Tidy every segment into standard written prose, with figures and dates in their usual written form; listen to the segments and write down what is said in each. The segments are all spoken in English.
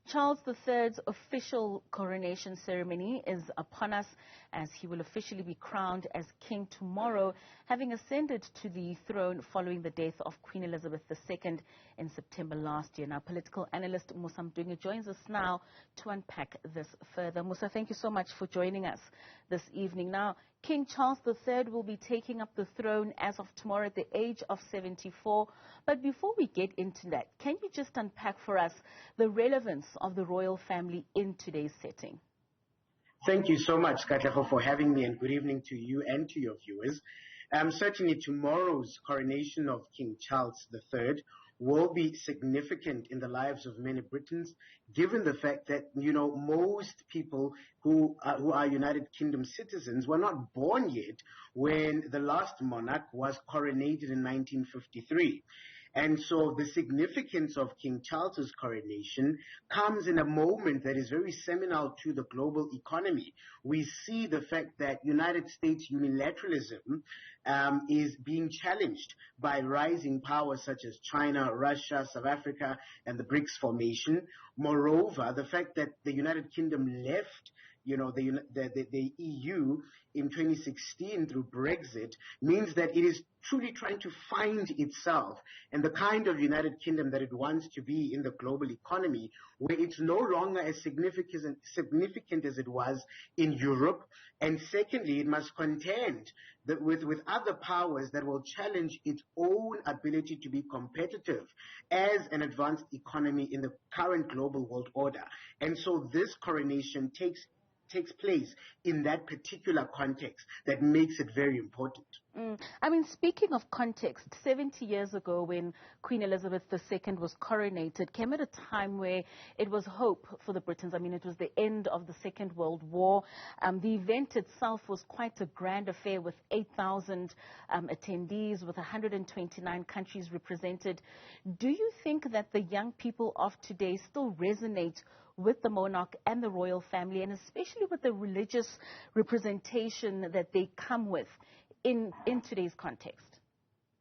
Charles III's official coronation ceremony is upon us, as he will officially be crowned as king tomorrow, having ascended to the throne following the death of Queen Elizabeth II in September last year. Now, political analyst Musa Mdunge joins us now to unpack this further. Musa, thank you so much for joining us this evening. Now, King Charles III will be taking up the throne as of tomorrow at the age of 74. But before we get into that, can you just unpack for us the relevance of the royal family in today's setting? Thank you so much, Katlego, for having me, and good evening to you and to your viewers. Certainly tomorrow's coronation of King Charles III will be significant in the lives of many Britons, given the fact that, most people who are United Kingdom citizens were not born yet when the last monarch was coronated in 1953. And so the significance of King Charles's coronation comes in a moment that is very seminal to the global economy. We see the fact that United States unilateralism is being challenged by rising powers such as China, Russia, South Africa, and the BRICS formation. Moreover, the fact that the United Kingdom left the EU in 2016 through Brexit means that it is truly trying to find itself and the kind of United Kingdom that it wants to be in the global economy, where it's no longer as significant as it was in Europe. And secondly, it must contend with other powers that will challenge its own ability to be competitive as an advanced economy in the current global world order. And so this coronation takes place in that particular context that makes it very important. Speaking of context, 70 years ago when Queen Elizabeth II was coronated came at a time where it was hope for the Britons. It was the end of the Second World War. The event itself was quite a grand affair with 8,000 attendees, with 129 countries represented. Do you think that the young people of today still resonate with the monarch and the royal family, and especially with the religious representation that they come with in today's context?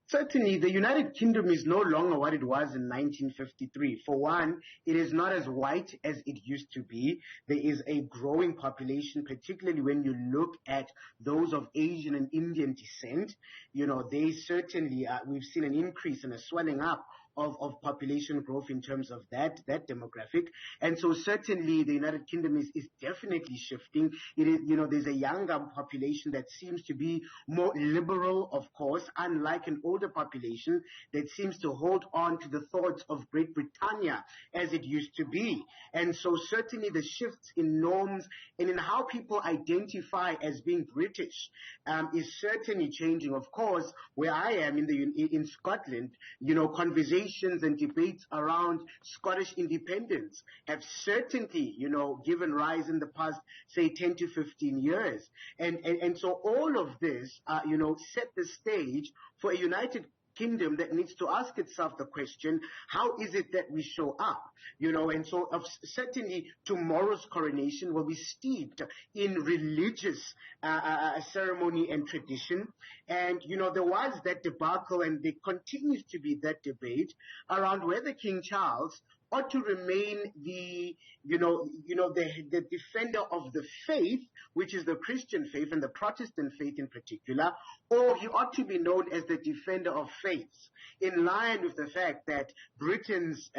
Certainly, the United Kingdom is no longer what it was in 1953. For one, it is not as white as it used to be. There is a growing population, particularly when you look at those of Asian and Indian descent. They certainly, we've seen an increase and a swelling up of population growth in terms of that demographic. And so certainly the United Kingdom is definitely shifting. It is, there's a younger population that seems to be more liberal, of course, unlike an older population that seems to hold on to the thoughts of Great Britannia as it used to be. And so certainly the shifts in norms and in how people identify as being British is certainly changing. Of course, where I am in Scotland, conversations and debates around Scottish independence have certainly, given rise in the past, say, 10 to 15 years. And so all of this, set the stage for a United Kingdom that needs to ask itself the question, how is it that we show up? And so certainly tomorrow's coronation will be steeped in religious ceremony and tradition. And, there was that debacle, and there continues to be that debate around whether King Charles ought to remain the defender of the faith, which is the Christian faith and the Protestant faith in particular, or he ought to be known as the defender of faiths, in line with the fact that Britain's,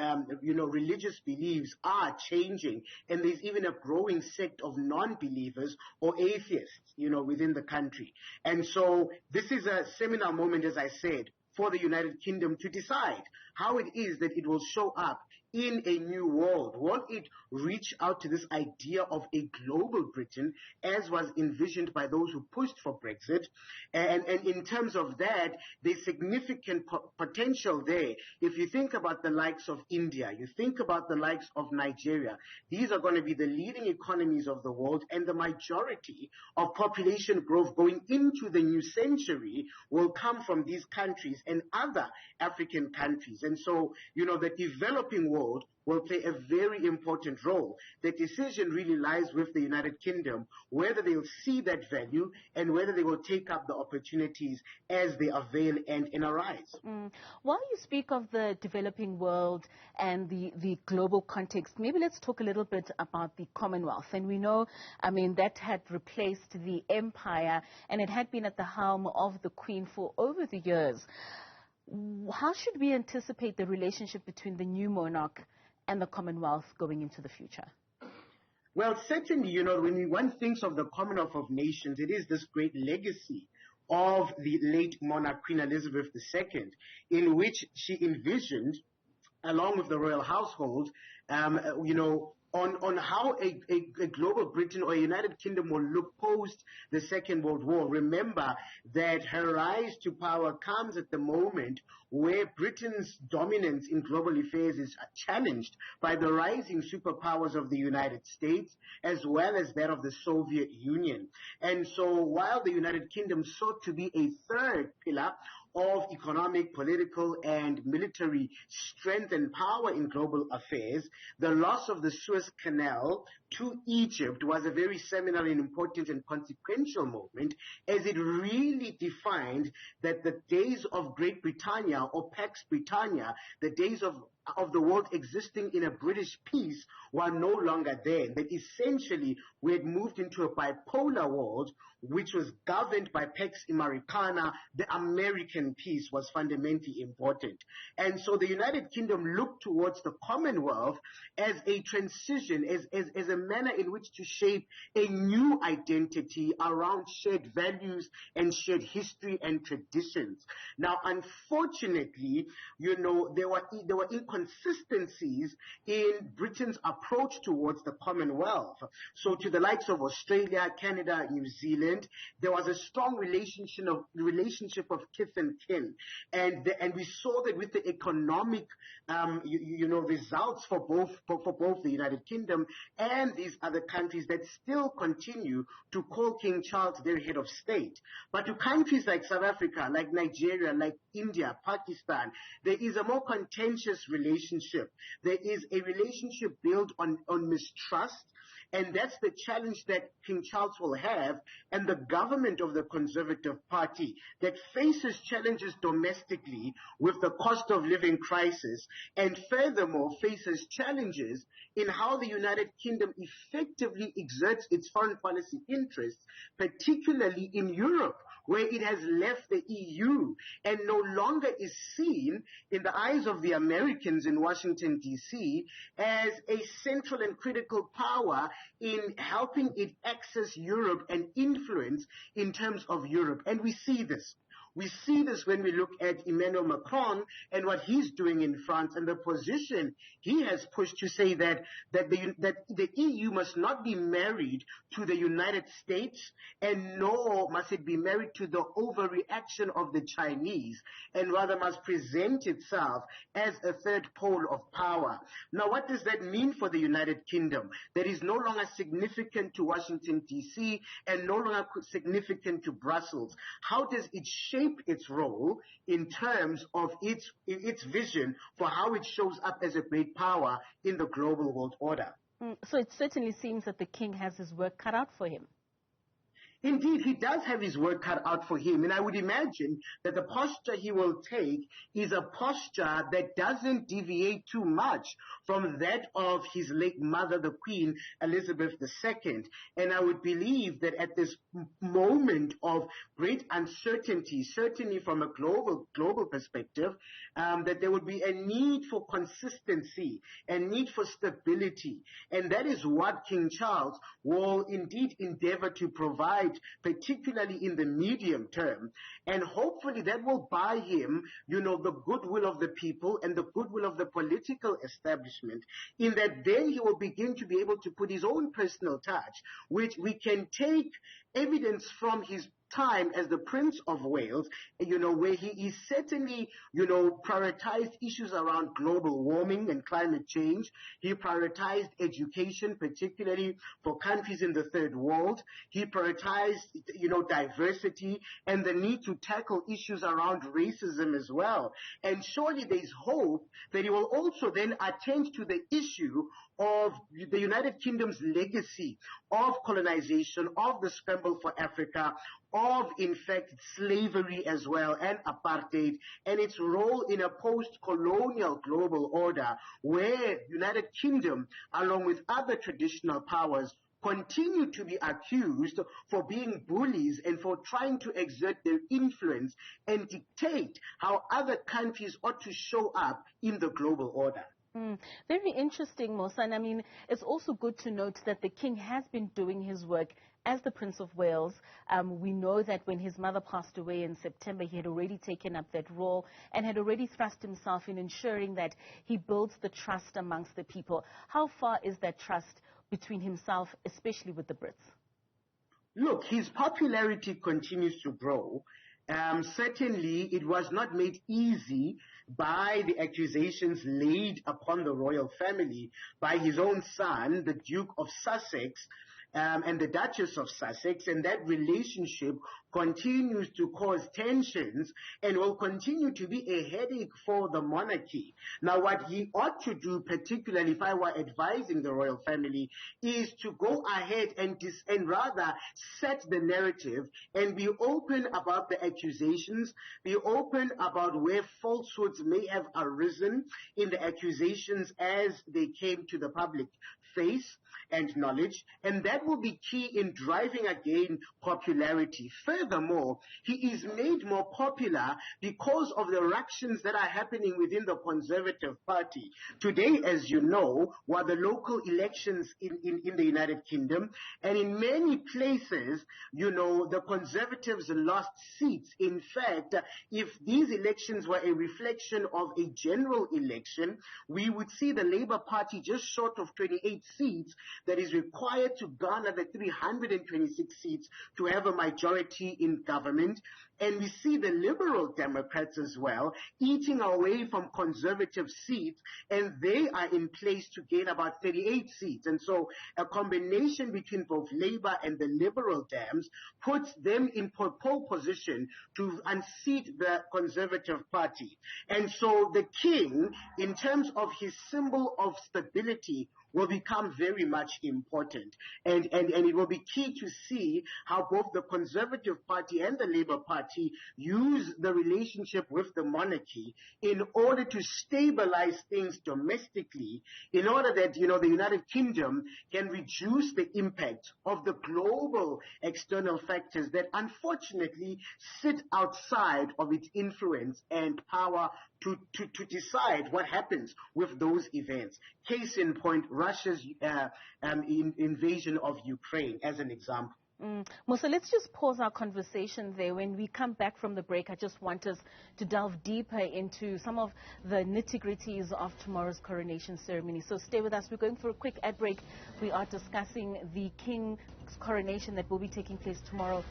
religious beliefs are changing, and there's even a growing sect of non-believers or atheists, within the country. And so this is a seminal moment, as I said, for the United Kingdom to decide how it is that it will show up in a new world. Will it reach out to this idea of a global Britain, as was envisioned by those who pushed for Brexit? And in terms of that, there's significant potential there. If you think about the likes of India, you think about the likes of Nigeria, these are going to be the leading economies of the world, and the majority of population growth going into the new century will come from these countries and other African countries. And so, the developing world household will play a very important role. The decision really lies with the United Kingdom, whether they'll see that value and whether they will take up the opportunities as they avail and arise. While you speak of the developing world and the global context, maybe let's talk a little bit about the Commonwealth. And we know, I mean, that had replaced the empire and it had been at the helm of the Queen for over the years. How should we anticipate the relationship between the new monarch and the Commonwealth going into the future? Well, certainly, you know, when one thinks of the Commonwealth of Nations, it is this great legacy of the late monarch Queen Elizabeth II, in which she envisioned, along with the royal household, you know, on how a global Britain or a United Kingdom will look post the Second World War. Remember that her rise to power comes at the moment where Britain's dominance in global affairs is challenged by the rising superpowers of the United States as well as that of the Soviet Union. And so while the United Kingdom sought to be a third pillar of economic, political, and military strength and power in global affairs, the loss of the Suez Canal to Egypt was a very seminal and important and consequential moment, as it really defined that the days of Great Britannia or Pax Britannia, the days of the world existing in a British peace, were no longer there. That essentially we had moved into a bipolar world which was governed by Pax Americana. The American peace was fundamentally important. And so the United Kingdom looked towards the Commonwealth as a transition, as a manner in which to shape a new identity around shared values and shared history and traditions. Now, unfortunately, you know, there were inconsistencies in Britain's approach towards the Commonwealth. So to the likes of Australia, Canada, New Zealand, there was a strong relationship of kith and kin. And we saw that with the economic, results for both the United Kingdom and these other countries that still continue to call King Charles their head of state. But to countries like South Africa, like Nigeria, like India, Pakistan, there is a more contentious relationship. There is a relationship built on mistrust. And that's the challenge that King Charles will have, and the government of the Conservative Party that faces challenges domestically with the cost of living crisis, and furthermore faces challenges in how the United Kingdom effectively exerts its foreign policy interests, particularly in Europe, where it has left the EU and no longer is seen in the eyes of the Americans in Washington, D.C., as a central and critical power in helping it access Europe and influence in terms of Europe. And we see this. We see this when we look at Emmanuel Macron and what he's doing in France and the position he has pushed to say that the EU must not be married to the United States, and nor must it be married to the overreaction of the Chinese, and rather must present itself as a third pole of power. Now, what does that mean for the United Kingdom? That is no longer significant to Washington, D.C., and no longer significant to Brussels. How does it shape its role in terms of its vision for how it shows up as a great power in the global world order? So it certainly seems that the king has his work cut out for him. Indeed, he does have his work cut out for him, and I would imagine that the posture he will take is a posture that doesn't deviate too much from that of his late mother, the Queen Elizabeth II. And I would believe that at this moment of great uncertainty, certainly from a global perspective, that there would be a need for consistency, a need for stability, and that is what King Charles will indeed endeavor to provide, particularly in the medium term. And hopefully that will buy him, the goodwill of the people and the goodwill of the political establishment, in that then he will begin to be able to put his own personal touch, which we can take evidence from his time as the Prince of Wales, where he is certainly, prioritized issues around global warming and climate change. He prioritized education, particularly for countries in the third world. He prioritized, diversity and the need to tackle issues around racism as well. And surely there's hope that he will also then attend to the issue of the United Kingdom's legacy of colonization, of the scramble for Africa, of, in fact, slavery as well, and apartheid, and its role in a post-colonial global order where United Kingdom, along with other traditional powers, continue to be accused for being bullies and for trying to exert their influence and dictate how other countries ought to show up in the global order. Very interesting, Musa. And I mean, it's also good to note that the king has been doing his work as the Prince of Wales. We know that when his mother passed away in September, he had already taken up that role and had already thrust himself in ensuring that he builds the trust amongst the people. How far is that trust between himself, especially with the Brits? Look, his popularity continues to grow. Certainly, it was not made easy by the accusations laid upon the royal family by his own son, the Duke of Sussex, and the Duchess of Sussex, and that relationship continues to cause tensions and will continue to be a headache for the monarchy. Now, what he ought to do, particularly if I were advising the royal family, is to go ahead and rather set the narrative and be open about the accusations, be open about where falsehoods may have arisen in the accusations as they came to the public face and knowledge, and that will be key in driving again popularity. Furthermore, he is made more popular because of the ructions that are happening within the Conservative Party. Today, as you know, were the local elections in the United Kingdom, and in many places, the Conservatives lost seats. In fact, if these elections were a reflection of a general election, we would see the Labour Party just short of 28 seats that is required to garner the 326 seats to have a majority in government. And we see the Liberal Democrats as well eating away from Conservative seats, and they are in place to gain about 38 seats. And so a combination between both Labour and the Liberal Dems puts them in pole position to unseat the Conservative Party. And so the king, in terms of his symbol of stability, will become very much important. And it will be key to see how both the Conservative Party and the Labour Party use the relationship with the monarchy in order to stabilize things domestically, in order that, the United Kingdom can reduce the impact of the global external factors that unfortunately sit outside of its influence and power to decide what happens with those events. Case in point, Russia's invasion of Ukraine as an example. Musa, let's just pause our conversation there. When we come back from the break, I just want us to delve deeper into some of the nitty-gritties of tomorrow's coronation ceremony. So stay with us. We're going for a quick ad break. We are discussing the king's coronation that will be taking place tomorrow.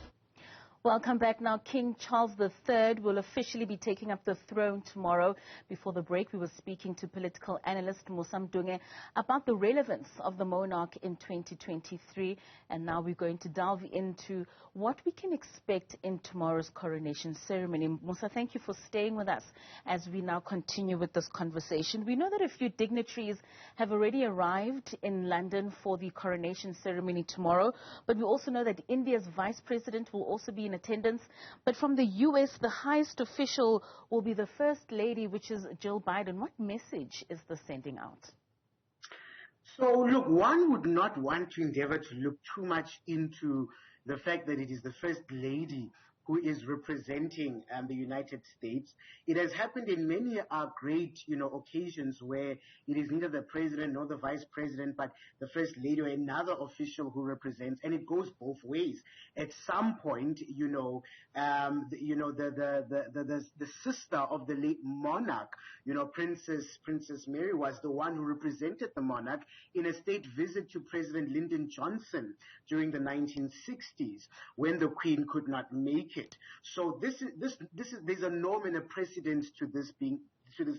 Welcome back. Now, King Charles III will officially be taking up the throne tomorrow. Before the break, we were speaking to political analyst Musa Mdunge about the relevance of the monarch in 2023. And now we're going to delve into what we can expect in tomorrow's coronation ceremony. Musa, thank you for staying with us as we now continue with this conversation. We know that a few dignitaries have already arrived in London for the coronation ceremony tomorrow, but we also know that India's vice president will also be in attendance. But from the U.S., the highest official will be the First Lady, which is Jill Biden. What message is this sending out? So, look, one would not want to endeavor to look too much into the fact that it is the First Lady who is representing the United States. It has happened in many great, occasions where it is neither the president nor the vice president, but the first lady or another official who represents, and it goes both ways. At some point, the sister of the late monarch, Princess Mary, was the one who represented the monarch in a state visit to President Lyndon Johnson during the 1960s when the Queen could not make it. So there's a norm and a precedent to this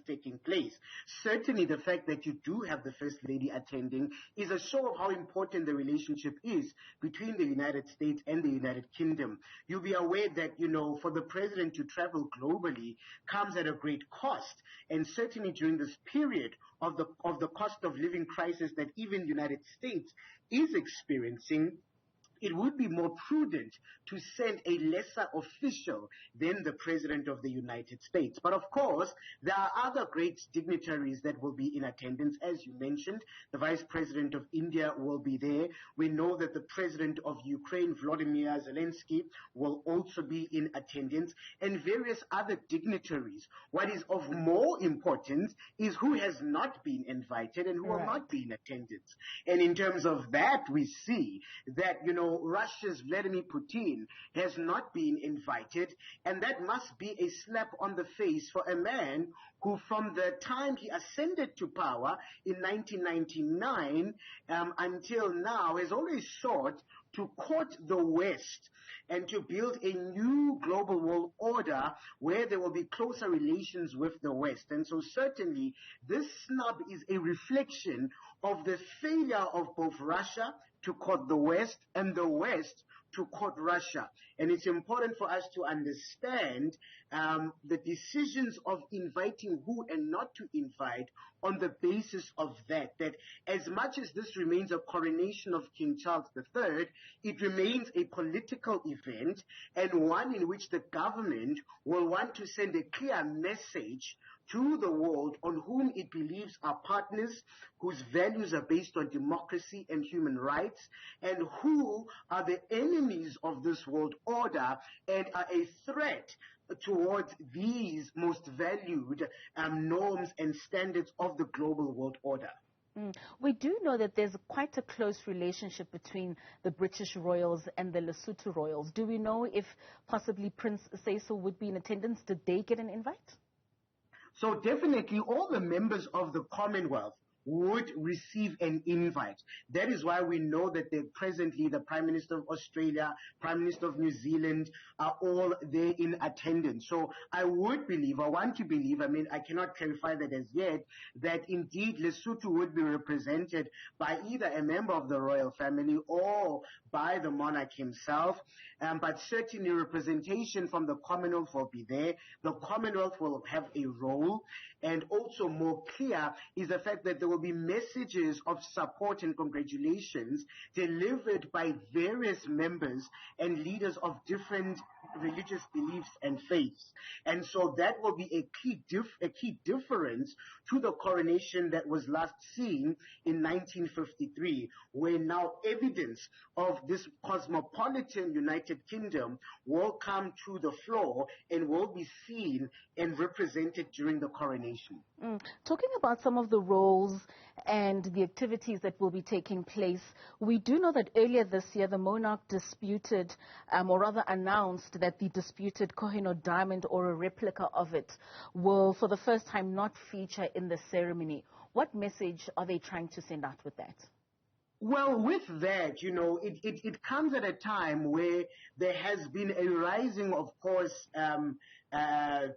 taking place. Certainly the fact that you do have the First Lady attending is a show of how important the relationship is between the United States and the United Kingdom. You'll be aware that, for the president to travel globally comes at a great cost. And certainly during this period of the cost of living crisis that even the United States is experiencing, it would be more prudent to send a lesser official than the President of the United States. But of course, there are other great dignitaries that will be in attendance. As you mentioned, the Vice President of India will be there. We know that the President of Ukraine, Volodymyr Zelensky, will also be in attendance, and various other dignitaries. What is of more importance is who has not been invited and who will not be in attendance. And in terms of that, we see that, Russia's Vladimir Putin has not been invited, and that must be a slap on the face for a man who, from the time he ascended to power in 1999 until now, has always sought to court the West and to build a new global world order where there will be closer relations with the West. And so certainly this snub is a reflection of the failure of both Russia to court the West and the West to court Russia. And it's important for us to understand the decisions of inviting who and not to invite on the basis of that as much as this remains a coronation of King Charles III, it remains a political event and one in which the government will want to send a clear message to the world on whom it believes are partners whose values are based on democracy and human rights, and who are the enemies of this world order and are a threat towards these most valued norms and standards of the global world order. We do know that there's quite a close relationship between the British royals and the Lesotho royals. Do we know if possibly Prince Seeiso would be in attendance? Did they get an invite? So definitely all the members of the Commonwealth would receive an invite. That is why we know that presently the Prime Minister of Australia, Prime Minister of New Zealand are all there in attendance. So I want to believe, I cannot clarify that as yet, that indeed Lesotho would be represented by either a member of the royal family or by the monarch himself. But certainly representation from the Commonwealth will be there. The Commonwealth will have a role. And also more clear is the fact that there will be messages of support and congratulations delivered by various members and leaders of different religious beliefs and faiths. And so that will be a key difference to the coronation that was last seen in 1953, where now evidence of this cosmopolitan United Kingdom will come to the floor and will be seen and represented during the coronation. Talking about some of the roles and the activities that will be taking place, we do know that earlier this year the monarch disputed, or rather announced that the disputed Kohinoor diamond or a replica of it will for the first time not feature in the ceremony. What message are they trying to send out with that? Well, with that, it comes at a time where there has been a rising, of course,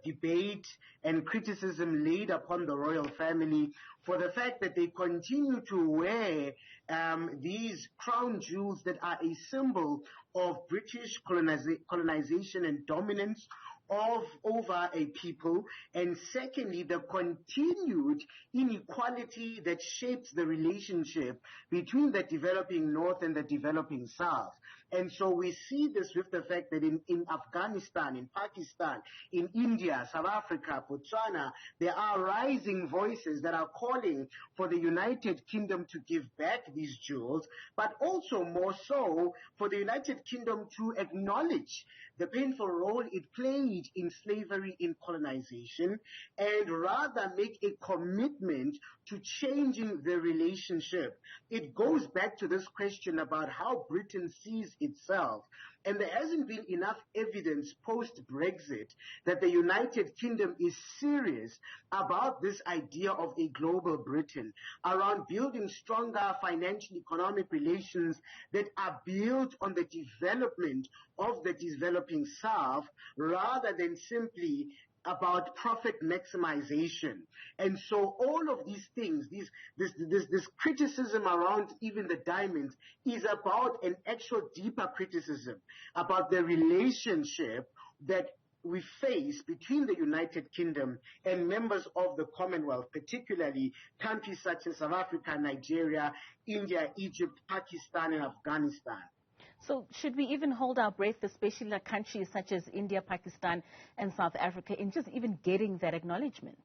debate and criticism laid upon the royal family for the fact that they continue to wear these crown jewels that are a symbol of British colonization and dominance over a people, and secondly, the continued inequality that shapes the relationship between the developing North and the developing South. And so we see this with the fact that in Afghanistan, in Pakistan, in India, South Africa, Botswana, there are rising voices that are calling for the United Kingdom to give back these jewels, but also more so for the United Kingdom to acknowledge the painful role it played in slavery, in colonization, and rather make a commitment to changing the relationship. It goes back to this question about how Britain sees itself. And there hasn't been enough evidence post-Brexit that the United Kingdom is serious about this idea of a global Britain, around building stronger financial economic relations that are built on the development of the developing South rather than simply about profit maximization. And so all of these things, this criticism around even the diamonds is about an actual deeper criticism about the relationship that we face between the United Kingdom and members of the Commonwealth, particularly countries such as South Africa, Nigeria, India, Egypt, Pakistan, and Afghanistan. So should we even hold our breath, especially like countries such as India, Pakistan, and South Africa, in just even getting that acknowledgement?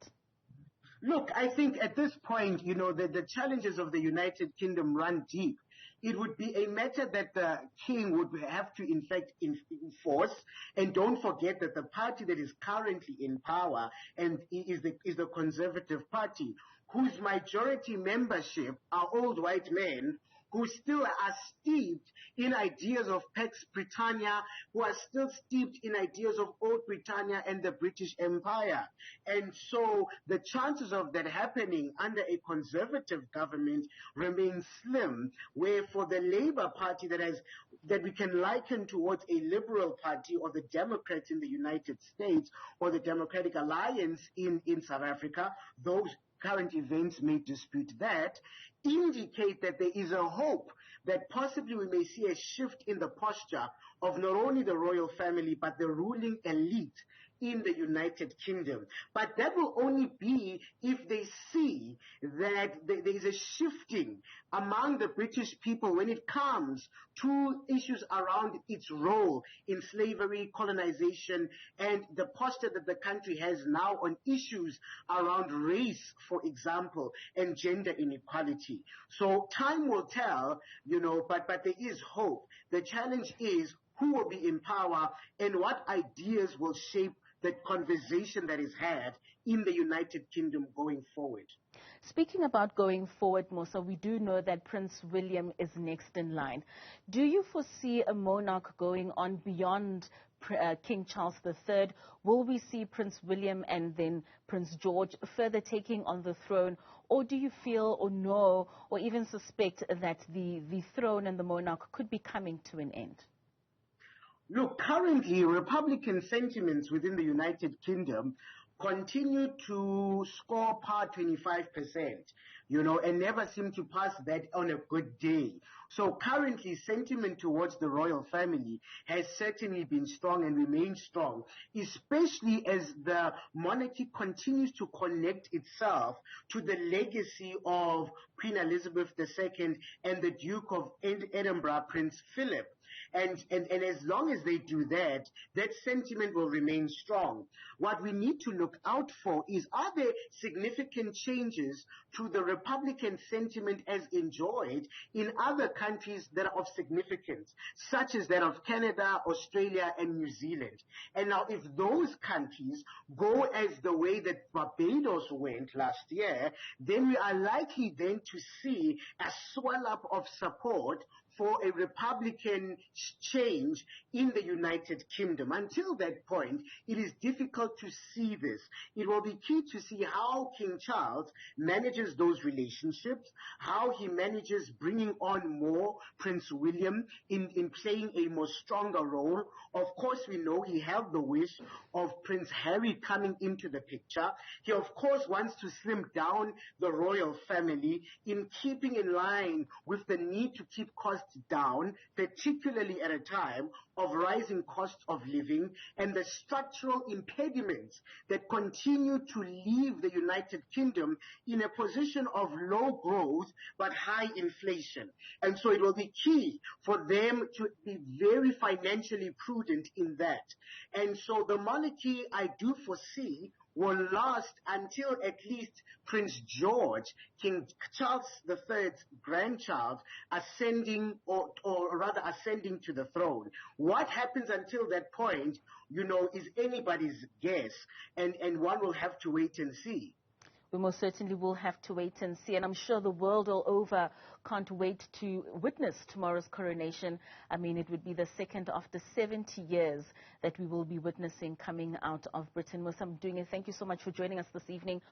Look, I think at this point, the challenges of the United Kingdom run deep. It would be a matter that the king would have to, in fact, enforce. And don't forget that the party that is currently in power and is the Conservative Party, whose majority membership are old white men who still are steeped in ideas of Pax Britannia, who are still steeped in ideas of Old Britannia and the British Empire. And so the chances of that happening under a conservative government remain slim, where for the Labour Party that we can liken towards a liberal party, or the Democrats in the United States, or the Democratic Alliance in South Africa, those current events may dispute that, indicate that there is a hope that possibly we may see a shift in the posture of not only the royal family but the ruling elite in the United Kingdom. But that will only be if they see that there is a shifting among the British people when it comes to issues around its role in slavery, colonization, and the posture that the country has now on issues around race, for example, and gender inequality. So time will tell, but there is hope. The challenge is who will be in power and what ideas will shape the conversation that is had in the United Kingdom going forward. Speaking about going forward, Musa, we do know that Prince William is next in line. Do you foresee a monarch going on beyond King Charles III? Will we see Prince William and then Prince George further taking on the throne? Or do you feel or know or even suspect that the throne and the monarch could be coming to an end? Look, currently, Republican sentiments within the United Kingdom continue to score par 25%, and never seem to pass that on a good day. So currently, sentiment towards the royal family has certainly been strong and remains strong, especially as the monarchy continues to connect itself to the legacy of Queen Elizabeth II and the Duke of Edinburgh, Prince Philip. And as long as they do that, that sentiment will remain strong. What we need to look out for is, are there significant changes to the Republican sentiment as enjoyed in other countries that are of significance, such as that of Canada, Australia, and New Zealand? And now, if those countries go as the way that Barbados went last year, then we are likely then to see a swell-up of support for a Republican change in the United Kingdom. Until that point, it is difficult to see this. It will be key to see how King Charles manages those relationships, how he manages bringing on more Prince William in playing a more stronger role. Of course, we know he held the wish of Prince Harry coming into the picture. He, of course, wants to slim down the royal family in keeping in line with the need to keep costs down, particularly at a time of rising costs of living and the structural impediments that continue to leave the United Kingdom in a position of low growth but high inflation. And so it will be key for them to be very financially prudent in that. And so the monarchy, I do foresee, will last until at least Prince George, King Charles III's grandchild, ascending or rather ascending to the throne. What happens until that point, is anybody's guess, and one will have to wait and see. We most certainly will have to wait and see, and I'm sure the world all over can't wait to witness tomorrow's coronation. I mean, it would be the second after 70 years that we will be witnessing coming out of Britain. Musa Mdunge, thank you so much for joining us this evening.